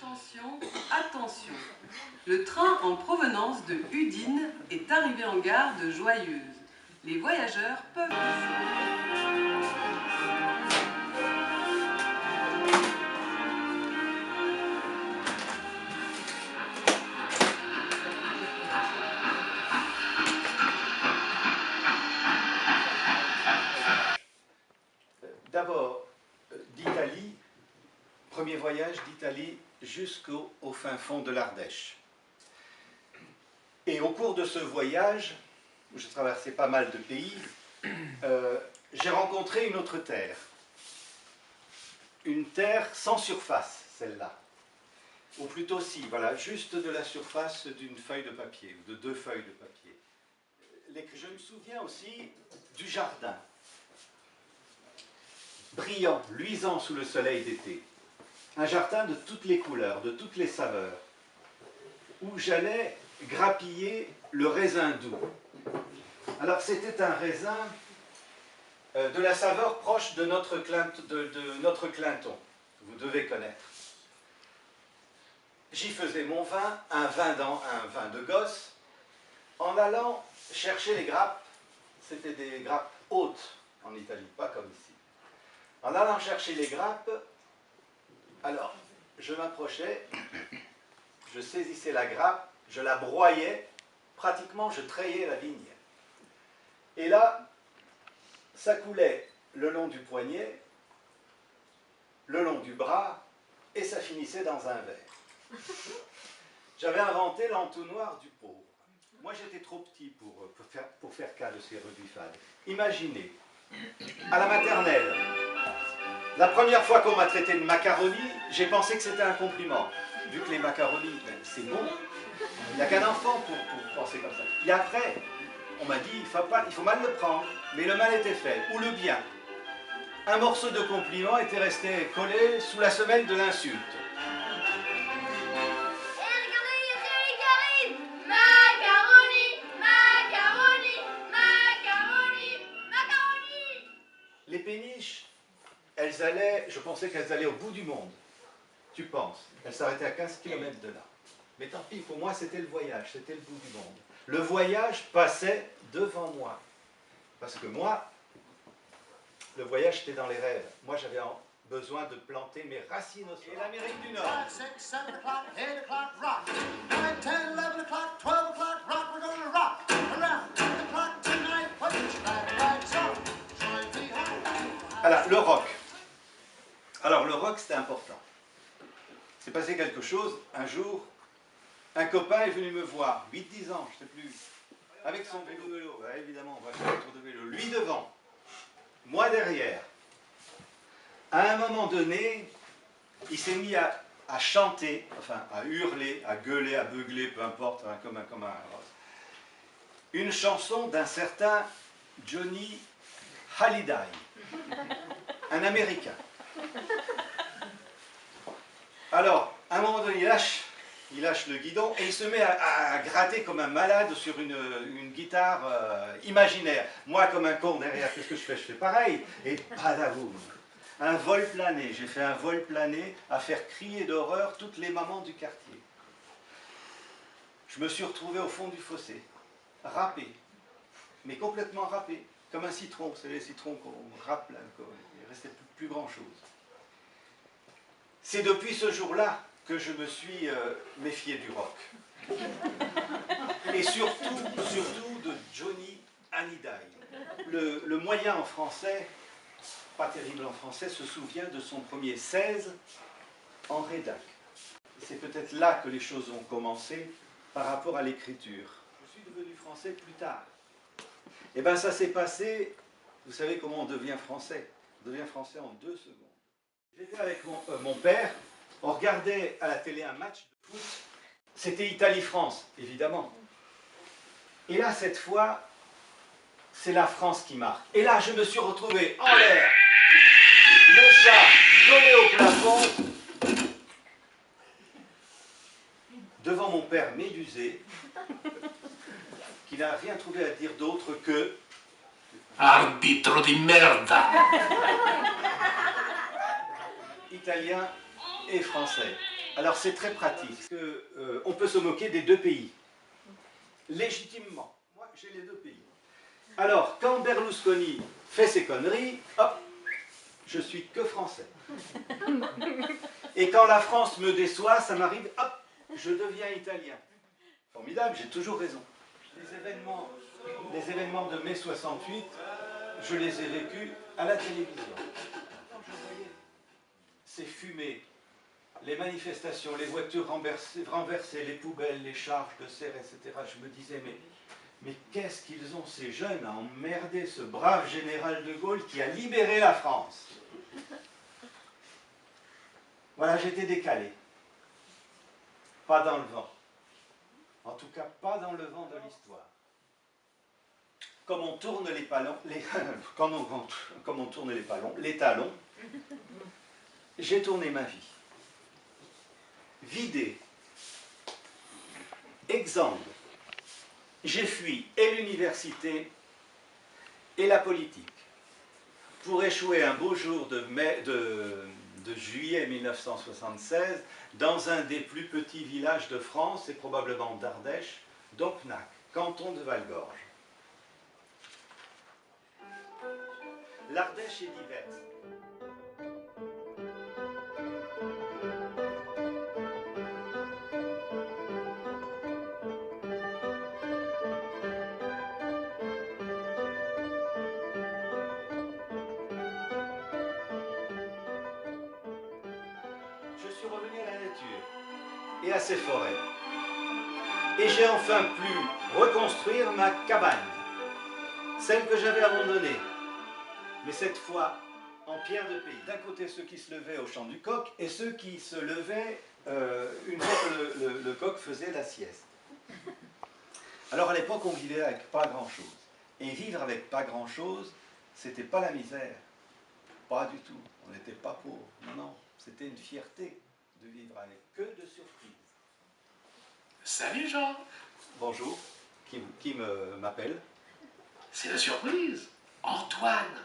Attention, attention. Le train en provenance de Udine est arrivé en gare de Joyeuse. Les voyageurs peuvent D'abord, d'Italie, premier voyage d'Italie jusqu'au fin fond de l'Ardèche. Et au cours de ce voyage, où j'ai traversé pas mal de pays, j'ai rencontré une autre terre. Une terre sans surface, celle-là. Ou plutôt si, voilà, juste de la surface d'une feuille de papier, ou de 2 feuilles de papier. Je me souviens aussi du jardin. Brillant, luisant sous le soleil d'été. Un jardin de toutes les couleurs, de toutes les saveurs, où j'allais grappiller le raisin doux. Alors c'était un raisin de la saveur proche de notre Clinton, que vous devez connaître. J'y faisais mon vin, un vin de gosse, en allant chercher les grappes. C'était des grappes hautes en Italie, pas comme ici. En allant chercher les grappes, alors je m'approchais, je saisissais la grappe, je la broyais, pratiquement je trayais la vigne. Et là, ça coulait le long du poignet, le long du bras, et ça finissait dans un verre. J'avais inventé l'entonnoir du pauvre. Moi j'étais trop petit pour faire cas de ces rebuffades. Imaginez, à la maternelle, la première fois qu'on m'a traité de macaroni, j'ai pensé que c'était un compliment. Vu que les macaronis, c'est bon, il n'y a qu'un enfant pour penser comme ça. Et après, on m'a dit, il faut mal le prendre, mais le mal était fait, ou le bien. Un morceau de compliment était resté collé sous la semelle de l'insulte. Les péniches, elles allaient, je pensais qu'elles allaient au bout du monde. Tu penses, elles s'arrêtaient à 15 km de là. Mais tant pis, pour moi c'était le voyage, c'était le bout du monde. Le voyage passait devant moi. Parce que moi, le voyage c'était dans les rêves. Moi j'avais besoin de planter mes racines au sol. Et l'Amérique du Nord. 5, 6, 7 o'clock, 8 o'clock, rock. 9, 10, 11 o'clock, 12 o'clock, rock. We're gonna rock around the clock tonight. Put your back lights on. Join me home. Alors, le rock. Alors, le rock, c'était important. C'est passé quelque chose. Un jour, un copain est venu me voir, 8-10 ans, je ne sais plus, avec son vélo. Ouais, évidemment, on va faire un tour de vélo. Lui devant, moi derrière. À un moment donné, il s'est mis à chanter, enfin, à hurler, à gueuler, à beugler, peu importe, hein, comme un... Une chanson d'un certain Johnny Hallyday, un Américain. Alors, à un moment donné, il lâche le guidon et il se met à gratter comme un malade sur une guitare imaginaire. Moi, comme un con derrière, qu'est-ce que je fais? Je fais pareil. Et padavoum. Un vol plané. J'ai fait un vol plané à faire crier d'horreur toutes les mamans du quartier. Je me suis retrouvé au fond du fossé, râpé, mais complètement râpé, comme un citron. Vous savez, les citrons qu'on râpe là, il ne restait plus grand-chose. C'est depuis ce jour-là que je me suis méfié du rock. Et surtout de Johnny Hallyday. Le moyen en français, pas terrible en français, se souvient de son premier 16 en rédac. C'est peut-être là que les choses ont commencé par rapport à l'écriture. Je suis devenu français plus tard. Et bien ça s'est passé, vous savez comment on devient français? On devient français en 2 secondes. J'étais avec mon père, on regardait à la télé un match de foot, c'était Italie-France, évidemment. Et là, cette fois, c'est la France qui marque. Et là, je me suis retrouvé en l'air, le chat collé au plafond, devant mon père médusé, qui n'a rien trouvé à dire d'autre que « Arbitro di merda !» Italien et français. Alors c'est très pratique. On peut se moquer des deux pays. Légitimement. Moi, j'ai les deux pays. Alors, quand Berlusconi fait ses conneries, hop, je suis que français. Et quand la France me déçoit, ça m'arrive, hop, je deviens italien. Formidable, j'ai toujours raison. Les événements de mai 68, je les ai vécus à la télévision. Quand je voyais ces fumées, les manifestations, les voitures renversées, les poubelles, les charges de serre, etc., je me disais, mais qu'est-ce qu'ils ont ces jeunes à emmerder ce brave général de Gaulle qui a libéré la France? Voilà, j'étais décalé. Pas dans le vent. En tout cas, pas dans le vent de l'histoire. Comme on tourne les talons, j'ai tourné ma vie. Vidé. Exemple. J'ai fui et l'université et la politique pour échouer un beau jour de juillet 1976 dans un des plus petits villages de France et probablement d'Ardèche, d'Opnac, canton de Val-Gorge. L'Ardèche est diverse. Je suis revenu à la nature et à ses forêts. Et j'ai enfin pu reconstruire ma cabane, celle que j'avais abandonnée, mais cette fois en pierre de pays. D'un côté ceux qui se levaient au chant du coq et ceux qui se levaient une fois que le coq faisait la sieste. Alors à l'époque on vivait avec pas grand-chose. Et vivre avec pas grand-chose, c'était pas la misère. Pas du tout. On n'était pas pauvres. Non, non. C'était une fierté de vivre avec que de surprises. Salut Jean. Bonjour. Qui m'appelle? C'est la surprise. Antoine.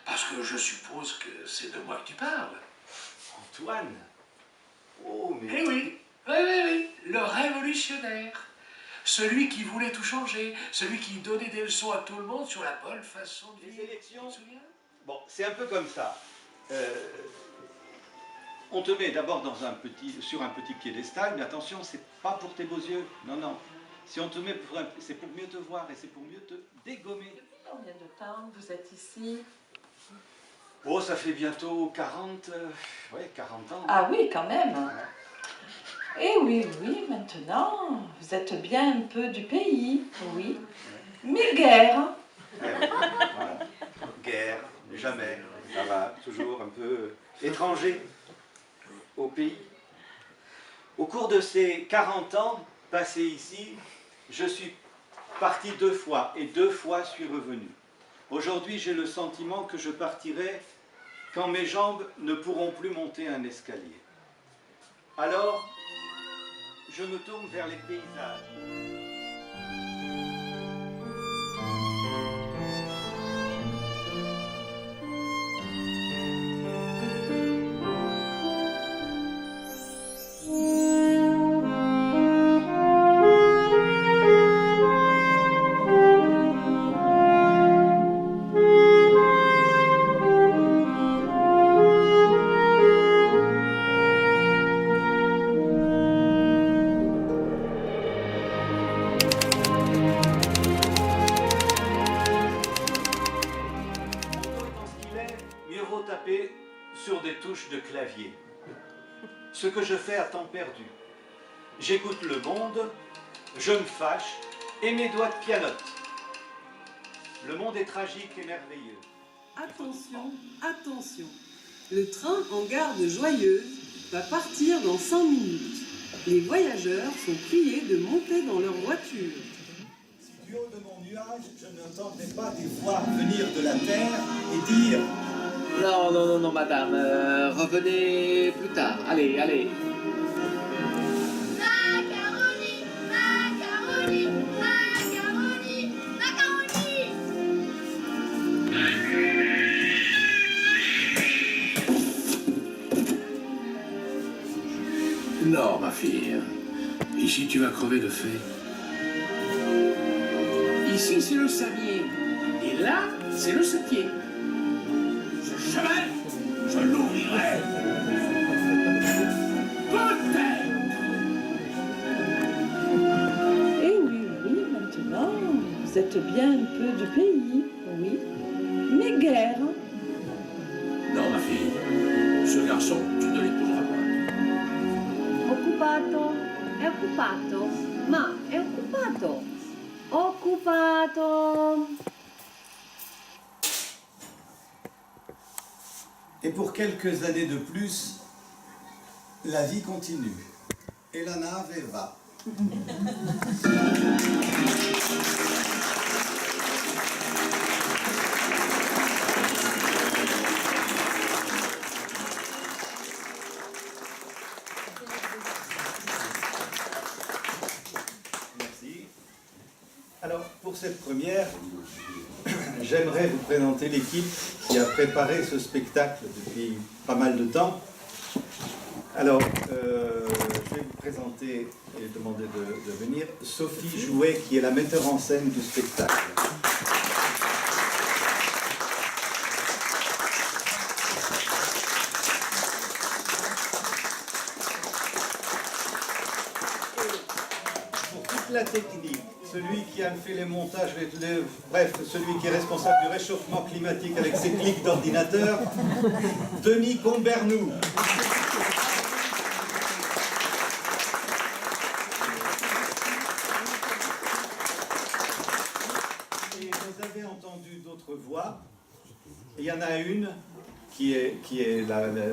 Parce que je suppose que c'est de moi que tu parles. Antoine? Oh, mais... Eh oui. Oui. Le révolutionnaire. Celui qui voulait tout changer. Celui qui donnait des leçons à tout le monde sur la bonne façon de vivre. Les élections... Tu te souviens? Bon, c'est un peu comme ça. On te met d'abord sur un petit piédestal, mais attention, c'est pas pour tes beaux yeux. Non, non. Si on te met c'est pour mieux te voir et c'est pour mieux te dégommer. Depuis combien de temps vous êtes ici? Oh, ça fait bientôt 40 ans. Ah oui, quand même. Eh oui, maintenant, vous êtes bien un peu du pays, oui. Mais guère. Eh oui, voilà. Guerre, jamais. Ça va, toujours un peu étranger au pays. Au cours de ces 40 ans passés ici, je suis parti 2 fois et 2 fois suis revenu. Aujourd'hui, j'ai le sentiment que je partirai quand mes jambes ne pourront plus monter un escalier. Alors, je me tourne vers les paysages. Sur des touches de clavier. Ce que je fais à temps perdu. J'écoute le monde, je me fâche et mes doigts pianotent. Le monde est tragique et merveilleux. Attention, attention. Le train en gare de Joyeuse va partir dans 5 minutes. Les voyageurs sont priés de monter dans leur voiture. Du haut de mon nuage, je n'entendrai pas des voix venir de la terre et dire... Non, madame, revenez plus tard. Allez. Macaroni, macaroni, macaroni, macaroni. Non, ma fille. Ici, tu vas crever de faim. Ici, c'est le samier. Et là, c'est le septier. Ce cheval, je l'ouvrirai. Peut-être. Eh oui, oui, maintenant, vous êtes bien un peu du pays, oui. Mais guère. Non, ma fille. Ce garçon, tu ne l'épouseras pas. Occupato, è occupato, ma è occupato. Occupato. Et pour quelques années de plus, la vie continue. Et la nave va. Merci. Alors, pour cette première, j'aimerais vous présenter l'équipe qui a préparé ce spectacle depuis pas mal de temps. Alors, je vais vous présenter et demander de venir Sophie Jouet, qui est la metteur en scène du spectacle. Pour toute la technique, celui qui a fait les montages, bref, celui qui est responsable du réchauffement climatique avec ses clics d'ordinateur, Denis Combernou. Et vous avez entendu d'autres voix. Il y en a une qui est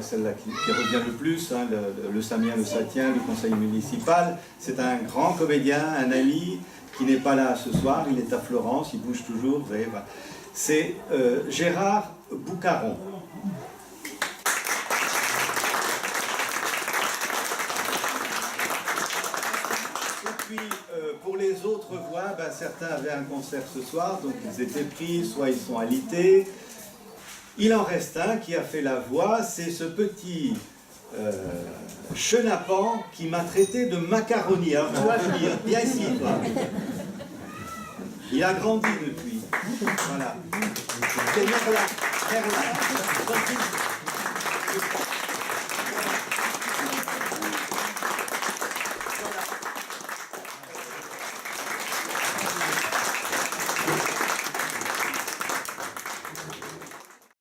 celle-là qui revient le plus, hein, le Samien, le Satien, le conseil municipal. C'est un grand comédien, un ami, qui n'est pas là ce soir, il est à Florence, il bouge toujours, vous voyez, voilà. C'est Gérard Boucaron. Et puis, pour les autres voix, ben, certains avaient un concert ce soir, donc ils étaient pris, soit ils sont alités. Il en reste un qui a fait la voix, c'est ce petit chenapan qui m'a traité de macaroni. Alors tu vas venir, viens ici toi. Il a grandi depuis. Voilà. C'est Merlin.